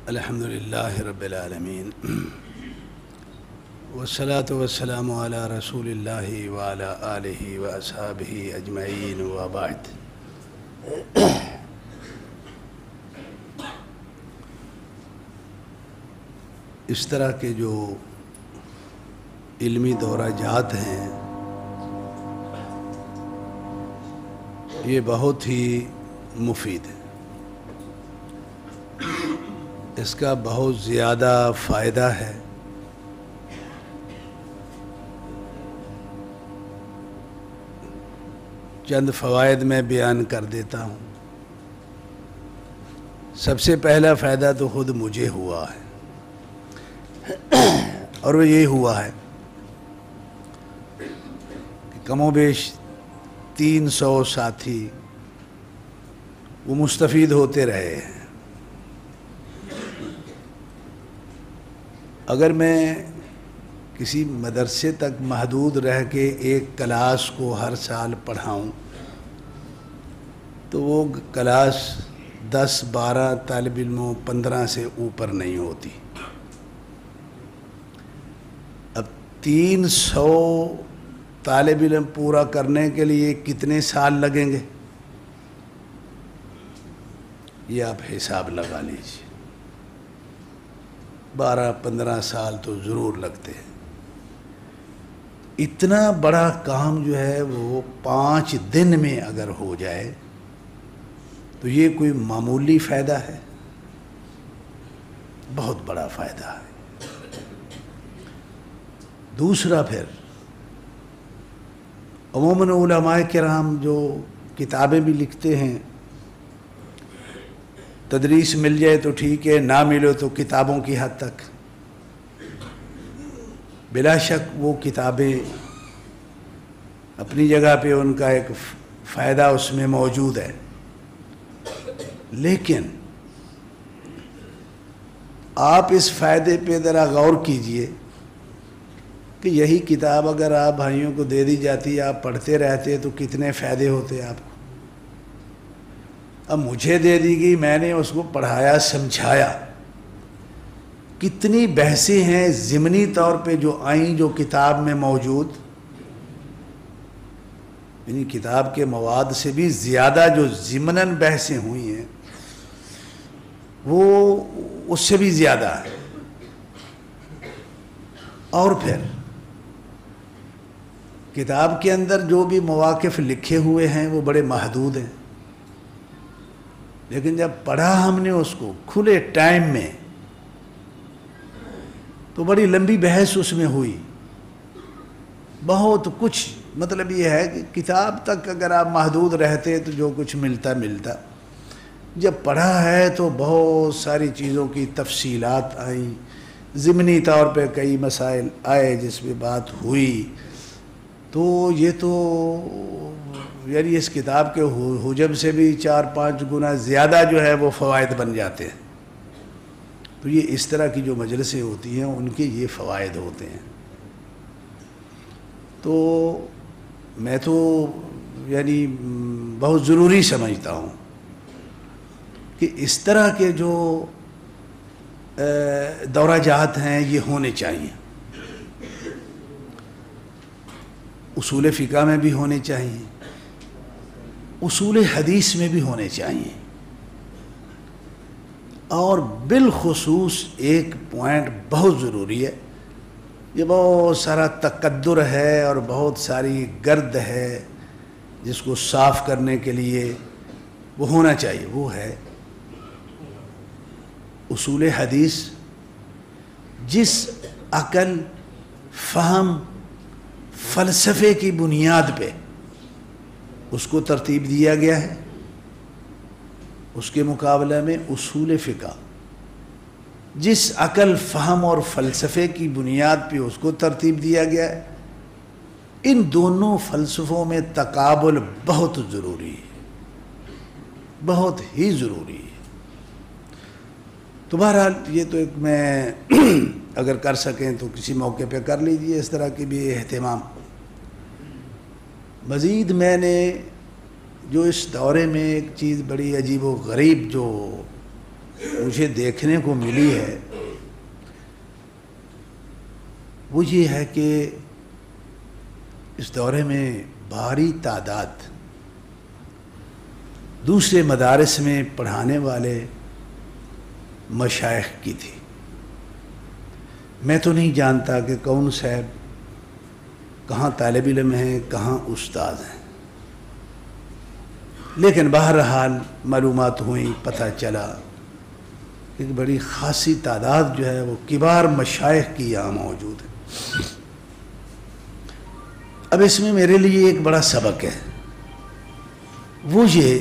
الحمدللہ رب العالمین والصلاة والسلام علی رسول اللہ وعلی آلہ واصحابہ اجمعین وبعد۔ اس طرح کے جو علمی دورہ جات ہیں یہ بہت ہی مفید ہے، اس کا بہت زیادہ فائدہ ہے۔ چند فوائد میں بیان کر دیتا ہوں۔ سب سے پہلا فائدہ تو خود مجھے ہوا ہے اور وہ یہ ہوا ہے کہ کم و بیش 300 ساتھی وہ مستفید ہوتے رہے ہیں۔ اگر میں کسی مدرسے تک محدود رہ کے ایک کلاس کو ہر سال پڑھاؤں تو وہ کلاس 10-12 طالب علموں 15 سے اوپر نہیں ہوتی۔ اب 300 طالب علم پورا کرنے کے لیے کتنے سال لگیں گے یہ آپ حساب لگا لیجیے۔ 12-15 سال تو ضرور لگتے ہیں۔ اتنا بڑا کام جو ہے وہ 5 دن میں اگر ہو جائے تو یہ کوئی معمولی فائدہ ہے، بہت بڑا فائدہ ہے۔ دوسرا پھر عموماً علماء کرام جو کتابیں بھی لکھتے ہیں، تدریس مل جائے تو ٹھیک ہے، نہ ملے تو کتابوں کی حد تک۔ بلا شک وہ کتابیں اپنی جگہ پہ ان کا ایک فائدہ اس میں موجود ہے، لیکن آپ اس فائدے پہ ذرا غور کیجئے کہ یہی کتاب اگر آپ بھائیوں کو دے دی جاتی، آپ پڑھتے رہتے تو کتنے فائدے ہوتے آپ کو۔ اب مجھے دے دی گئی، میں نے اس کو پڑھایا سمجھایا، کتنی بحثیں ہیں ضمنی طور پہ جو آئیں جو کتاب میں موجود، یعنی کتاب کے مواد سے بھی زیادہ جو ضمناً بحثیں ہوئی ہیں وہ اس سے بھی زیادہ ہے۔ اور پھر کتاب کے اندر جو بھی مواقف لکھے ہوئے ہیں وہ بڑے محدود ہیں، لیکن جب پڑھا ہم نے اس کو کھلے ٹائم میں تو بڑی لمبی بحث اس میں ہوئی، بہت کچھ۔ مطلب یہ ہے کہ کتاب تک اگر آپ محدود رہتے تو جو کچھ ملتا، جب پڑھا ہے تو بہت ساری چیزوں کی تفصیلات آئیں، ضمنی طور پہ کئی مسائل آئے جس پہ بات ہوئی، تو یہ تو یعنی اس کتاب کے حجم سے بھی 4-5 گنا زیادہ جو ہے وہ فوائد بن جاتے ہیں۔ تو یہ اس طرح کی جو مجلسیں ہوتی ہیں ان کے یہ فوائد ہوتے ہیں۔ تو میں تو یعنی بہت ضروری سمجھتا ہوں کہ اس طرح کے جو دورہ جات ہیں یہ ہونے چاہیے، اصول فقہ میں بھی ہونے چاہیے، اصول حدیث میں بھی ہونے چاہیے، اور بالخصوص ایک پوائنٹ بہت ضروری ہے، یہ بہت سارا تقدر ہے اور بہت ساری گرد ہے جس کو صاف کرنے کے لیے وہ ہونا چاہیے، وہ ہے اصول حدیث جس عقل، فہم، فلسفے کی بنیاد پہ اس کو ترتیب دیا گیا ہے، اس کے مقابلے میں اصول فقہ جس عقل، فہم اور فلسفے کی بنیاد پہ اس کو ترتیب دیا گیا ہے، ان دونوں فلسفوں میں تقابل بہت ضروری ہے، بہت ہی ضروری ہے۔ تو بہرحال یہ تو ایک میں اگر کر سکیں تو کسی موقع پہ کر لیجئے اس طرح کی بھی اہتمام۔ مزید میں نے جو اس دورے میں ایک چیز بڑی عجیب و غریب جو مجھے دیکھنے کو ملی ہے وہ یہ ہے کہ اس دورے میں بھاری تعداد دوسرے مدارس میں پڑھانے والے مشائخ کی تھی. میں تو نہیں جانتا کہ کون صاحب کہاں طالب علم ہیں کہاں استاد ہیں، لیکن بہرحال معلومات ہوئیں، پتہ چلا کہ ایک بڑی خاصی تعداد جو ہے وہ کبار مشائخ کی یہاں موجود ہے. اب اس میں میرے لیے ایک بڑا سبق ہے، وہ یہ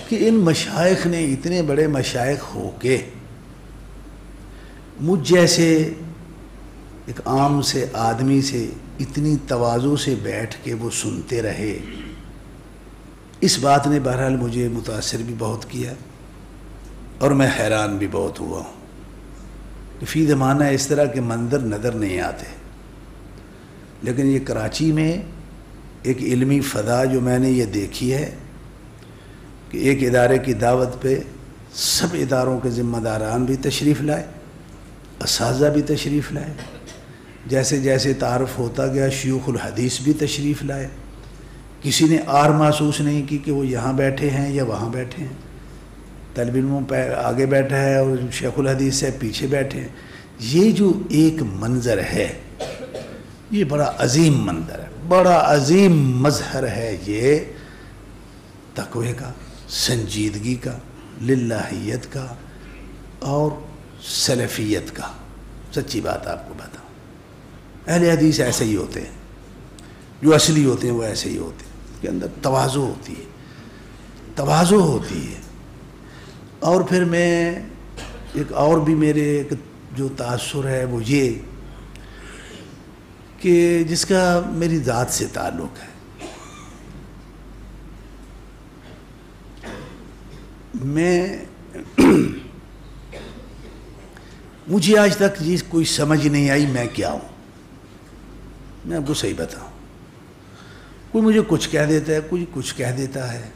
کہ ان مشائخ نے اتنے بڑے مشائخ ہو کے مجھ جیسے ایک عام سے آدمی سے اتنی تواضع سے بیٹھ کے وہ سنتے رہے. اس بات نے بہرحال مجھے متاثر بھی بہت کیا اور میں حیران بھی بہت ہوا ہوں کہ فی زمانہ اس طرح کے منظر نظر نہیں آتے. لیکن یہ کراچی میں ایک علمی فضا جو میں نے یہ دیکھی ہے کہ ایک ادارے کی دعوت پہ سب اداروں کے ذمہ داران بھی تشریف لائے، اساتذہ بھی تشریف لائے، جیسے جیسے تعارف ہوتا گیا شیوخ الحدیث بھی تشریف لائے. کسی نے آر محسوس نہیں کی کہ وہ یہاں بیٹھے ہیں یا وہاں بیٹھے ہیں، طالب علموں پہ آگے بیٹھا ہے اور شیخ الحدیث سے پیچھے بیٹھے ہیں. یہ جو ایک منظر ہے یہ بڑا عظیم منظر ہے، بڑا عظیم مظہر ہے یہ تقوی کا، سنجیدگی کا، للہیت کا اور سلفیت کا. سچی بات آپ کو بتاؤں، اہل حدیث ایسے ہی ہوتے ہیں، جو اصلی ہوتے ہیں وہ ایسے ہی ہوتے ہیں. اس کے اندر تواضع ہوتی ہے، تواضع ہوتی ہے. اور پھر میں ایک اور بھی میرے ایک جو تاثر ہے وہ یہ کہ جس کا میری ذات سے تعلق ہے. مجھے آج تک یہ کوئی سمجھ نہیں آئی میں کیا ہوں. میں آپ کو صحیح بتاؤں، کوئی مجھے کچھ کہہ دیتا ہے، کوئی کچھ کہہ دیتا ہے.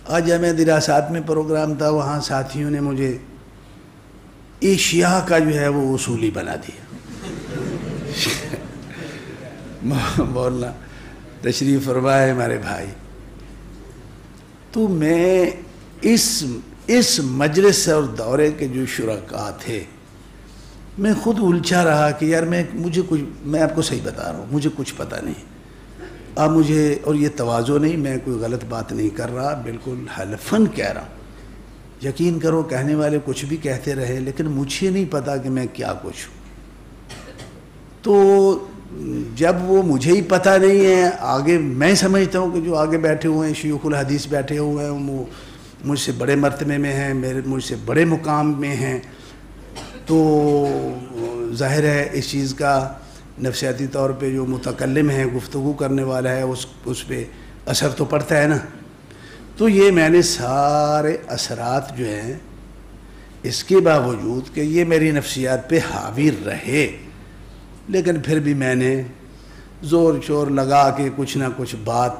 آج جامعہ دراسات میں پروگرام تھا، وہاں ساتھیوں نے مجھے ایشیا کا جو ہے وہ اصولی بنا دیا. بولنا تشریف فرمائے ہمارے بھائی. تو میں اس مجلس اور دورے کے جو شرکاء تھے میں خود الجھا رہا کہ یار میں آپ کو صحیح بتا رہا ہوں، مجھے کچھ پتہ نہیں. اب مجھے، اور یہ تواضع نہیں، میں کوئی غلط بات نہیں کر رہا، بالکل حلفاً کہہ رہا ہوں. یقین کرو کہنے والے کچھ بھی کہتے رہے لیکن مجھے نہیں پتا کہ میں کیا کچھ ہوں. تو جب وہ مجھے ہی پتہ نہیں ہے، آگے میں سمجھتا ہوں کہ جو آگے بیٹھے ہوئے ہیں شیوخ الحدیث بیٹھے ہوئے ہیں وہ مجھ سے بڑے مرتبے میں ہیں، مجھ سے بڑے مقام میں ہیں، تو ظاہر ہے اس چیز کا نفسیاتی طور پہ جو متکلم ہے، گفتگو کرنے والا ہے، اس پہ اثر تو پڑتا ہے نا. تو یہ میں نے سارے اثرات جو ہیں اس کے باوجود کہ یہ میری نفسیات پہ حاوی رہے، لیکن پھر بھی میں نے زور شور لگا کے کچھ نہ کچھ بات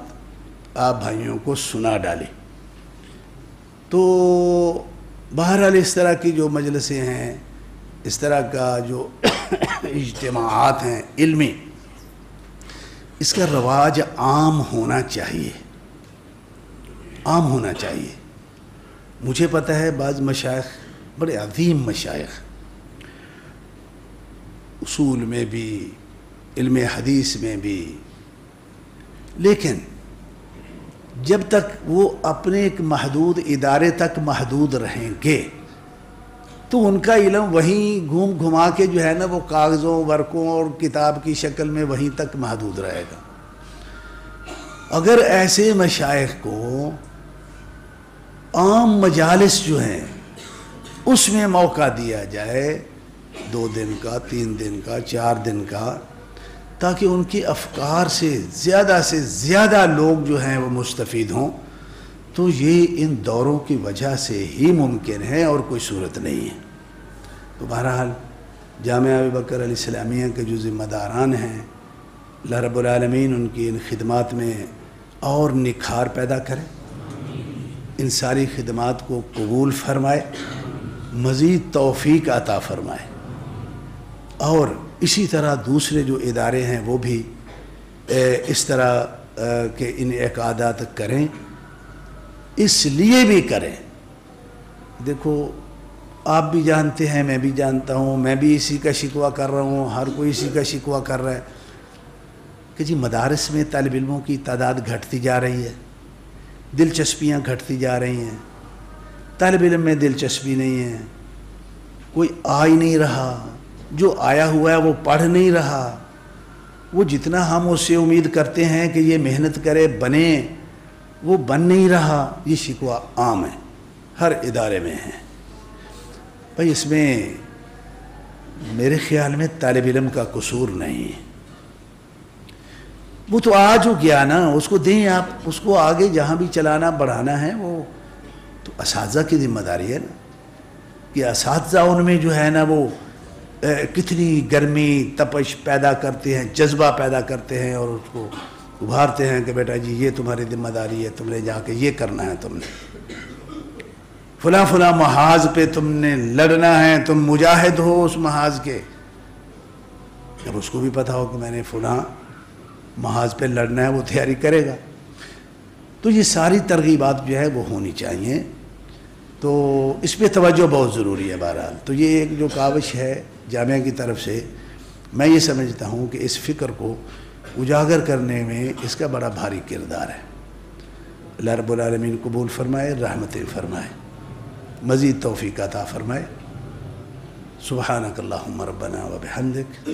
آپ بھائیوں کو سنا ڈالی. تو بہرحال اس طرح کی جو مجلسیں ہیں، اس طرح کا جو اجتماعات ہیں علمی، اس کا رواج عام ہونا چاہیے، عام ہونا چاہیے. مجھے پتہ ہے بعض مشائخ بڑے عظیم مشائخ، اصول میں بھی، علم حدیث میں بھی، لیکن جب تک وہ اپنے ایک محدود ادارے تک محدود رہیں گے تو ان کا علم وہیں گھوم گھما کے جو ہے نا وہ کاغذوں، ورقوں اور کتاب کی شکل میں وہیں تک محدود رہے گا. اگر ایسے مشائخ کو عام مجالس جو ہیں اس میں موقع دیا جائے، 2 دن کا، 3 دن کا، 4 دن کا، تاکہ ان کے افکار سے زیادہ لوگ جو ہیں وہ مستفید ہوں، تو یہ ان دوروں کی وجہ سے ہی ممکن ہے اور کوئی صورت نہیں ہے. تو بہرحال جامعہ ابوبکر علیہ السلامیہ کے جو ذمہ داران ہیں، اللہ رب العالمین ان کی ان خدمات میں اور نکھار پیدا کرے. ان ساری خدمات کو قبول فرمائے، مزید توفیق عطا فرمائے، اور اسی طرح دوسرے جو ادارے ہیں وہ بھی اس طرح کہ ان اعقادات کریں، اس لیے بھی کریں۔ دیکھو آپ بھی جانتے ہیں، میں بھی جانتا ہوں، میں بھی اسی کا شکوہ کر رہا ہوں، ہر کوئی اسی کا شکوہ کر رہا ہے کہ جی مدارس میں طالب علموں کی تعداد گھٹتی جا رہی ہے، دلچسپیاں گھٹتی جا رہی ہیں، طالب علم میں دلچسپی نہیں ہے، کوئی آ ہی نہیں رہا، جو آیا ہوا ہے وہ پڑھ نہیں رہا، وہ جتنا ہم اس سے امید کرتے ہیں کہ یہ محنت کرے بنے، وہ بن نہیں رہا۔ یہ شکوہ عام ہے، ہر ادارے میں ہے۔ بھائی اس میں میرے خیال میں طالب علم کا قصور نہیں ہے، وہ تو آج ہو گیا نا، اس کو دیں آپ، اس کو آگے جہاں بھی چلانا بڑھانا ہے، وہ تو اساتذہ کی ذمہ داری ہے نا، کہ اساتذہ ان میں جو ہے نا وہ کتنی گرمی تپش پیدا کرتے ہیں، جذبہ پیدا کرتے ہیں، اور اس کو ابھارتے ہیں کہ بیٹا جی یہ تمہاری ذمہ داری ہے، تم نے جا کے یہ کرنا ہے، تم نے فلاں فلاں محاذ پہ تم نے لڑنا ہے، تم مجاہد ہو اس محاذ کے۔ جب اس کو بھی پتا ہو کہ میں نے فلاں محاذ پہ لڑنا ہے، وہ تیاری کرے گا۔ تو یہ ساری ترغیبات جو ہے وہ ہونی چاہیے، تو اس پہ توجہ بہت ضروری ہے۔ بہرحال تو یہ ایک جو کاوش ہے جامعہ کی طرف سے، میں یہ سمجھتا ہوں کہ اس فکر کو اجاگر کرنے میں اس کا بڑا بھاری کردار ہے۔ اللہ رب العالمین قبول فرمائے، رحمتیں فرمائے، مزید توفیق عطا فرمائے۔ سبحانک اللہم ربنا و بحمدک